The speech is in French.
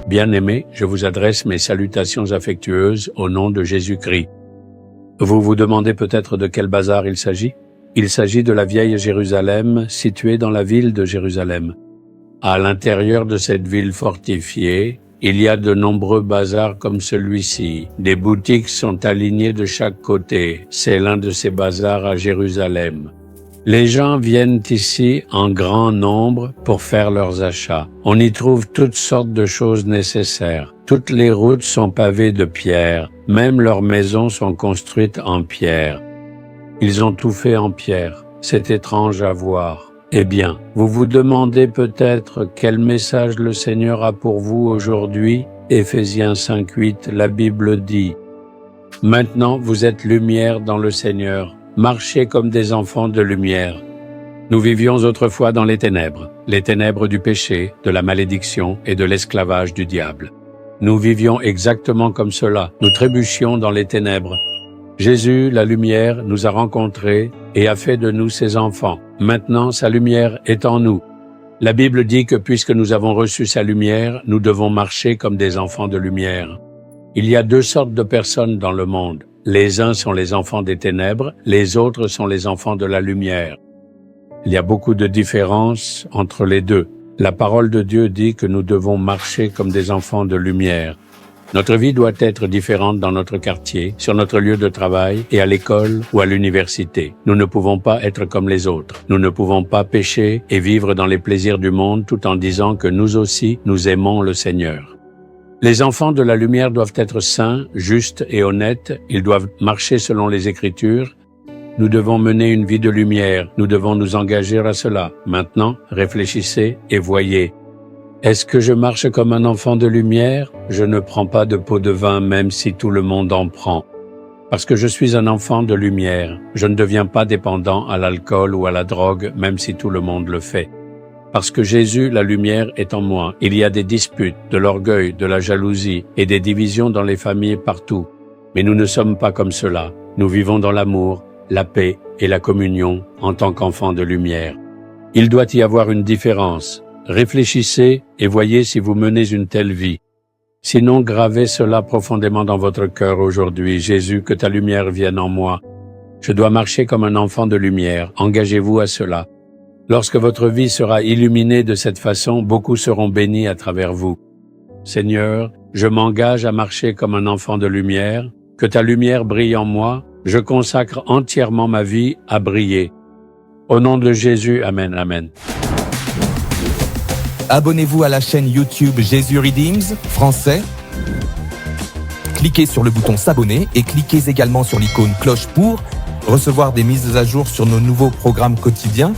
Bien-aimés, je vous adresse mes salutations affectueuses au nom de Jésus-Christ. Vous vous demandez peut-être de quel bazar il s'agit? Il s'agit de la vieille Jérusalem, située dans la ville de Jérusalem. À l'intérieur de cette ville fortifiée, il y a de nombreux bazars comme celui-ci. Des boutiques sont alignées de chaque côté. C'est l'un de ces bazars à Jérusalem. Les gens viennent ici en grand nombre pour faire leurs achats. On y trouve toutes sortes de choses nécessaires. Toutes les routes sont pavées de pierre. Même leurs maisons sont construites en pierre. Ils ont tout fait en pierre. C'est étrange à voir. Eh bien, vous vous demandez peut-être quel message le Seigneur a pour vous aujourd'hui. Éphésiens 5:8, la Bible dit « Maintenant vous êtes lumière dans le Seigneur. Marchez comme des enfants de lumière. » Nous vivions autrefois dans les ténèbres du péché, de la malédiction et de l'esclavage du diable. Nous vivions exactement comme cela. Nous trébuchions dans les ténèbres. Jésus, la lumière, nous a rencontrés et a fait de nous ses enfants. Maintenant, sa lumière est en nous. La Bible dit que puisque nous avons reçu sa lumière, nous devons marcher comme des enfants de lumière. Il y a deux sortes de personnes dans le monde. Les uns sont les enfants des ténèbres, les autres sont les enfants de la lumière. Il y a beaucoup de différences entre les deux. La parole de Dieu dit que nous devons marcher comme des enfants de lumière. Notre vie doit être différente dans notre quartier, sur notre lieu de travail et à l'école ou à l'université. Nous ne pouvons pas être comme les autres. Nous ne pouvons pas pécher et vivre dans les plaisirs du monde tout en disant que nous aussi, nous aimons le Seigneur. Les enfants de la lumière doivent être saints, justes et honnêtes. Ils doivent marcher selon les Écritures. Nous devons mener une vie de lumière. Nous devons nous engager à cela. Maintenant, réfléchissez et voyez. Est-ce que je marche comme un enfant de lumière? Je ne prends pas de pot de vin même si tout le monde en prend. Parce que je suis un enfant de lumière. Je ne deviens pas dépendant à l'alcool ou à la drogue même si tout le monde le fait. Parce que Jésus, la lumière, est en moi. Il y a des disputes, de l'orgueil, de la jalousie et des divisions dans les familles partout. Mais nous ne sommes pas comme cela. Nous vivons dans l'amour, la paix et la communion en tant qu'enfants de lumière. Il doit y avoir une différence. Réfléchissez et voyez si vous menez une telle vie. Sinon, gravez cela profondément dans votre cœur aujourd'hui. Jésus, que ta lumière vienne en moi. Je dois marcher comme un enfant de lumière. Engagez-vous à cela. Lorsque votre vie sera illuminée de cette façon, beaucoup seront bénis à travers vous. Seigneur, je m'engage à marcher comme un enfant de lumière. Que ta lumière brille en moi. Je consacre entièrement ma vie à briller. Au nom de Jésus, Amen, Amen. Abonnez-vous à la chaîne YouTube Jésus Redeems français. Cliquez sur le bouton s'abonner et cliquez également sur l'icône cloche pour recevoir des mises à jour sur nos nouveaux programmes quotidiens.